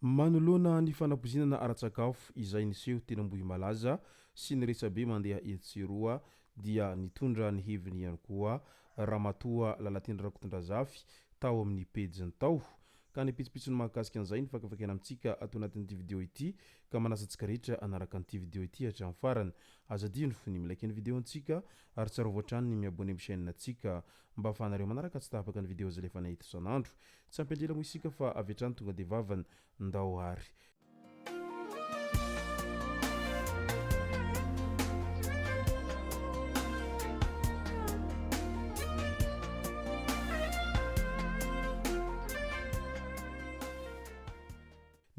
Manoloana ny fanapozinana ara-tsakafo izay niseho teny Ambohimalaza sy ny resabe mandeha etsiroa dia nitondra ny heviny ihany koa Ramatoa Lalatendra Rakotondrazafy tao amin'ny pejiny tao ka ny pitsopitsony mahakasika an'izay ny fakafakena amintsika ato anatin'ity vidéo ity ka manasa antsika rehetra anaraka an'ity vidéo ity hatramin'ny farany azadino ny milaiky ny vidéo antsika ary tsara voatrany ny miabone amin'ny chaîne antsika mba ahafahanareo manaraka tsy tahapaka ny vidéo zay lefa nahita isan'andro tsy ampelila moa isika fa avy hatrany tonga de vavany ndao ary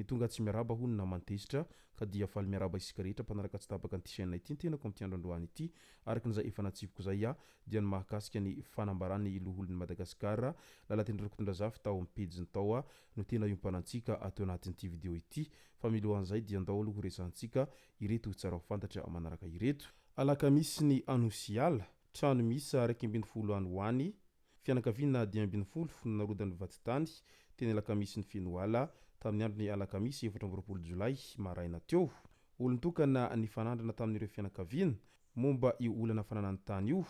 ny tonga tsy miaraba hono na mantezitra ka dia faly miaraba isika rehetra mpanaraka tsy tapaka ny chaîne ity tenako am'tiandro androany ity arakin'izay efa natsivoko zay dia ny mahakasika ny fanambarany loholon'ny Madagasikara Lalatendra Rakotondrazafy tao amin'ny pejiny tao no tena iompanantsika ato anatin'ity vidéo ity fa milohan'izay dia andao aloha resantsika ireto tsara ho fantatra manaraka ireto alakamisy ny anosiala trano misy 120 any ho any fianakaviana 510 narodany vatitany teny alakamisy ny finoala tamin'ny andro ny alakamisy 24 jolay maraina teo olon-tokana ny fanandrana tamin'ireo fianakaviana momba io olana fananany tany io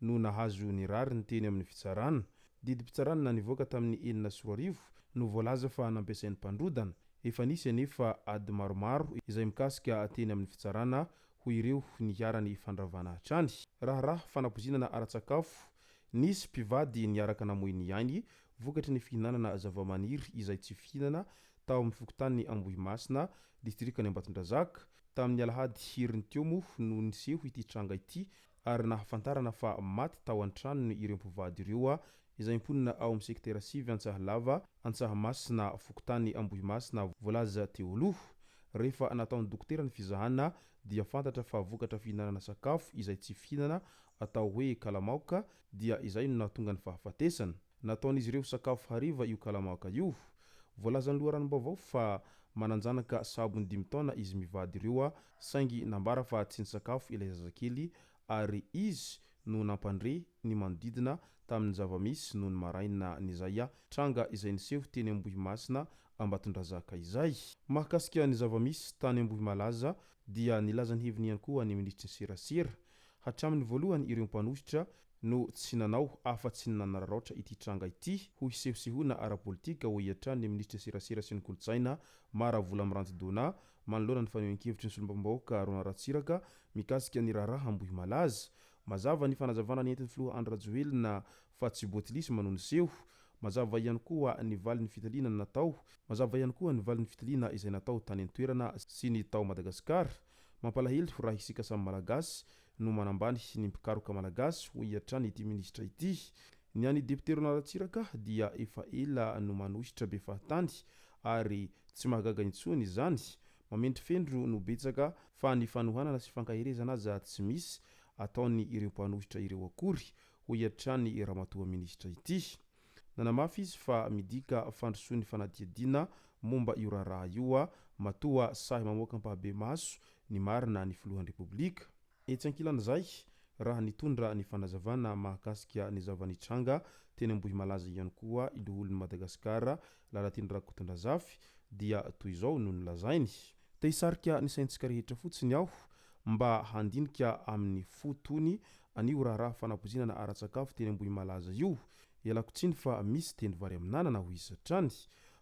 no nahazo ny rary ny teny amin'ny fitsarana didim-pitsarana nivoaka tamin'ny 4 no voalaza fa nampiasain'ny mpandrodana efa nisy anefa ady maromaro izay mikasika teny amin'ny fitsarana ho ireo niarany fandravana hatrany raharaha fanapozinana ara-tsakafo nisy mpivady niaraka namoiny ainy vokatry ny fihinanana zavamaniry izay tsy fihinana tao amin'ny fokotany Ambohimasina distrikany Ambatondrazaka tamin'ny alahady hiriny teo moa no niseho ity tranga ity ary nahafantarana fa maty tao an-tranony ireo mpivady ireo izay mponina ao amin'ny sektera 9 Antsahalava Antsahamasina fokotany Ambohimasina voalaza teo aloha rehefa nataon'ny dokotera ny fizahana dia fantatra fa vokatra fihinanana sakafo izay tsy fihinana atao hoe kalamaoka dia izay no nahatonga ny fahafatesana nataon'izy ireo sakafo hariva io kalamaoka io voalazany loharanom-baovao fa mananjanaka sabony 5 taona izy mivady ireo saingy nambara fa tsy ny sakafo ilay zazakely ary izy no nampandre ny manodidina tamin'ny zavamisy noho ny maraina n'izay tranga izay niseho teny Ambohimasina Ambatondrazaka izay mahakasika ny zavamisy tany Ambohimalaza dia nilazany heviny ihany koa ny ministry serasera hatramin'ny voalohany ireo mpanositra no tsy nanao afa-tsy ny nanararaotra ity tranga ity ho hisehosehoana ara-politika ho hiatrany ny ministry serasera sy ny kolotsaina Maravola Mirantidona manoloana ny fanehoan-kevitry ny solombavambahoaka Rona Ratsiraka mikasika ny raharaha Ambohimalaza mazava ny fanazavana ny entin'ny filoha Andry Rajoelina fa tsy botilisma no niseho mazava ihany koa ny valin'ny fitaliana natao mazava ihany koa ny valin'ny fitaliana izay natao tany an-toerana sy ny tao Madagasikara mampalahelo raha isika samy malagasy no manambany ny mpikaroka malagasy ho hiatrany ity ministra ity ny any depute Rona Ratsiraka dia efa ela no manositra be fahatany ary tsy mahagaga intsony izany mamendry fendro no betsaka fa ny fanohanana sy fankaherezana aza tsy misy ataony ireo mpanositra ireo akory ho hiatrany ramatoa ministra ity nanamafy izy fa midika fandrosoan'ny fanadiadiana momba io raharaha io matoa sahy mamoaka mpahabe maso ny marina ny filohan'ny repoblika etsy ankilan'izay raha nitondra ny fanazavana mahakasika ny zavanitranga teny Ambohimalaza ihany koa iloholon'ny Madagasikara Lalatendra Rakotondrazafy dia toy izao no nilazainy te hisarika ny saintsika rehetra fotsiny aho mba handinika amin'ny fotony anio raharaha fanapozinana ara-tsakafo teny Ambohimalaza io ialako tsiny fa misy teny vary amin'anana ho isatrany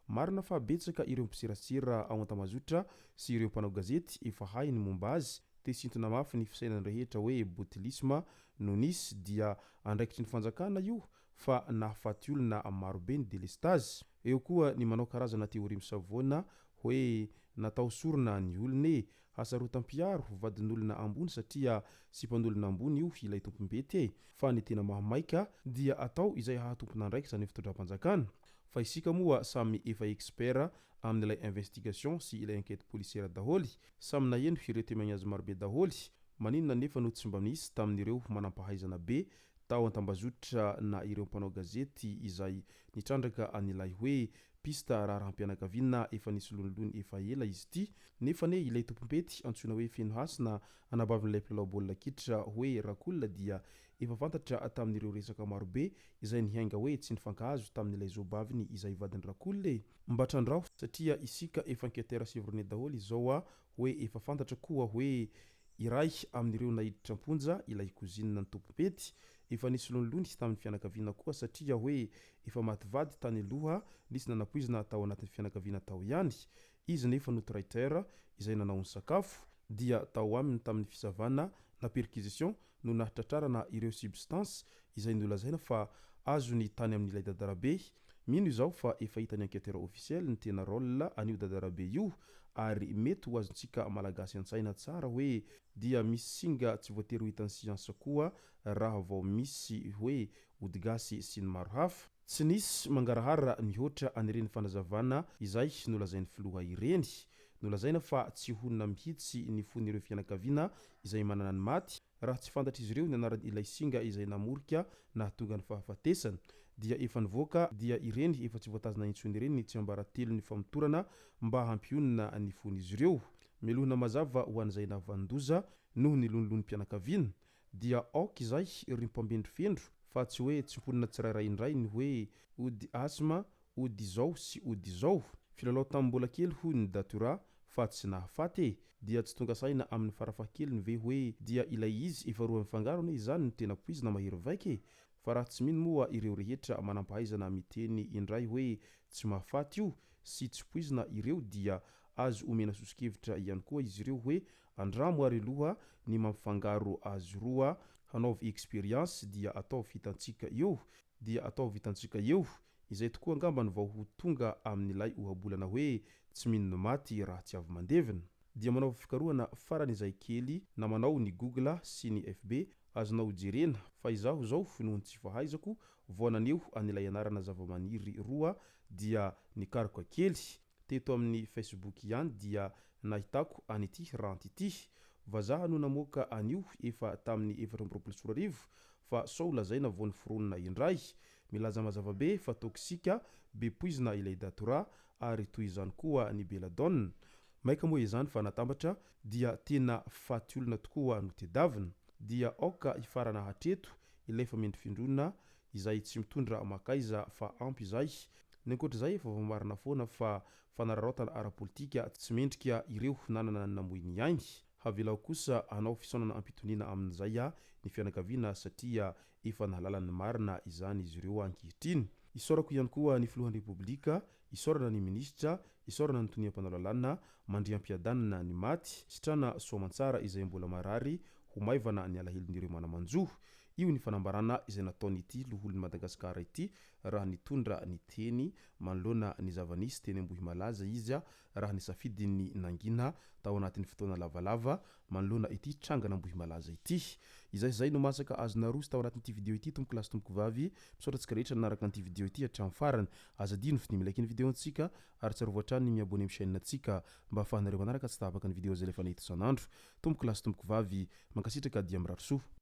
marina fa betsaka ireo mpisirasira ao an-tamazotra sy ireo mpanao gazety efa hay ny momba azy te sintona mafy ny fisainany rehetra hoe botilisma no nisy dia andraikitry ny fanjakana io fa nahafaty olona marobe ny delestazy eo koa ny manao karazana teoria misavoana hoe natao sorona ny olona hasarotam-piaro vadin'olona ambony satria sy mpanolona ambony io ilay tompombety fa ny tena mahamaika dia atao izay hahatompona andraikitra ny fitondram-panjakana fa isika moa samy efa expert amin'ilay investigation sy ilay enquête policière daholy samy naheno ireo témoignage marobe daholy maninona nefa no tsy mba misy tamin'ireo manampahaizana be tao an-tambazotra na ireo mpanao gazety izay nitrandraka an'ilay hoe pista raharam-pianakaviana efa nisy lonilony efa ela izy ity nefa ne ilay tompompety antsoina hoe Feno Hasina anabavin'ilay mpilalao baolina kitra hoe Rakolona dia efa fantatra tamin'ireo resaka marobe izay nihainga hoe tsy nifankahazo tamin'ilay zobaviny izay vadiny Rakolona mba trandraho satria isika efa anketera sevrone daholo izao hoe efa fantatra koa hoe iray amin'ireo nahiditra amponja ilay kozinina ny tompompety efa nisy lonilony tamin'ny fianakaviana koa satria hoe efa matyvady tany aloha nisy nanapoizina tao anatin'ny fianakaviana tao ihany izy nefa notraiter izay nanao ny sakafo dia tao aminy tamin'ny fisavana na perquisition no nahitratrarana ireo substance izay nolazaina fa azo ny tany amin'ilay dadarabe mino izao fa efa hitany enquêteur officiel ny tena rôle an'io dadarabe io ary mety ho azontsika malagasy an-tsaina tsara hoe dia misy singa tsy voatery ho hitany siansa koa raha vao misy hoe odigasy sy ny maro hafa tsy nisy mangarahara mihoatra anireny fanazavana izay nolazain'ny filoha ireny nolazaina fa tsy honina mihitsy ny fon'ireo fianakaviana izay manana ny maty raha tsy fantatra izy ireo ny anaran'ilay singa izay namorika na tonga ny fahafatesana dia efa nivoaka dia ireny efa tsy voatazana intsony ireny ny tsy ambaratelo ny famotorana mba hampionina ny fon'izy ireo melohana mazava ho an'izay navandoza noho ny lonilony mpianakaviana dia aoka izay ry mpambendry fendro fa tsy hoe tsy mponina tsirairay indray ny hoe ody asma ody izao sy ody izao filalao tamin'ny mbola kely hoy ny datura fa tsy nahafaty dia tsy tonga saina amin'ny farafahakeliny ve hoe dia ilay izy efa roa mifangaro ne izany no tena poizina mahery vaika fa raha tsy mino moa ireo rehetra manampahaizana miteny indray hoe tsy mahafaty io sy tsy poizina ireo dia azo omena sosikevitra ihany koa izy ireo hoe andramo ary aloha ny mampifangaro azy roa hanaovy experience dia atao vitantsika eo izay tokoa angamba ny vao ho tonga amin'ilay ohabolana hoe tsy minony maty raha tsy avy mandevina dia manao fikarohana farany izay kely na manao ny Google sy ny FB azonao jerena fa izaho zao noho ny tsy fahaizako voananeo an'ilay anarana zavamaniry roa dia nikaroka kely teto amin'ny Facebook ihany dia nahitako an'ity ranty ity vazaha no namoaka anio efa tamin'ny 2024 fa sao lazaina vao ny foronina indray milaza mazava be fa toksika be poizina ilay datura ary toy izany koa ny beladone maika moa izany fa natambatra dia tena faty olona tokoa no tedavina dia aoka ifarana hatreto ilay famendrifindrona izay tsy mitondra makaiza fa ampy izay ny ankoatr'izay efa voamarina foana fa fanararaotana ara-politika tsy mendrika ireo nanana ny namoiny ihany havelao kosa hanao fisaonana ampitoniana amin'izay ny fianakaviana satria efa nahalalany marina izany izy ireo ankehitriny isorako ihany koa ny filohan'ny repoblika isorana ny minisitra isorana ny toniam-panao lalàna mandriam-piadanana ny maty sitrana soamantsara izay mbola marary ho maivana ny alahelon'ireo manamanjoa io ny fanambarana izay nataonyity loholon'ny Madagasikara ity raha nitondra ny teny manoloana ny zavanisy teny ambohy malaza izy raha nisafidiny nangina tao anatin'ny fotoana lavalava manoloana ity trangana ambohy malaza ity izay no masaka azonarosy tao anatin'ity video ity tompoko lasy tompoko vavy misaotratsika rehetra nanaraka an'ity video ity hatramin'ny farany azadino fidimy-laiky ny video antsika ary tsy arovoatrany ny miabone amin'ny chaîne antsika mba ahafahanareo manaraka tsy tapaka ny video zay lefa nahita isan'andro tompoko lasy tompoko vavy mankasitraka dia mirary soa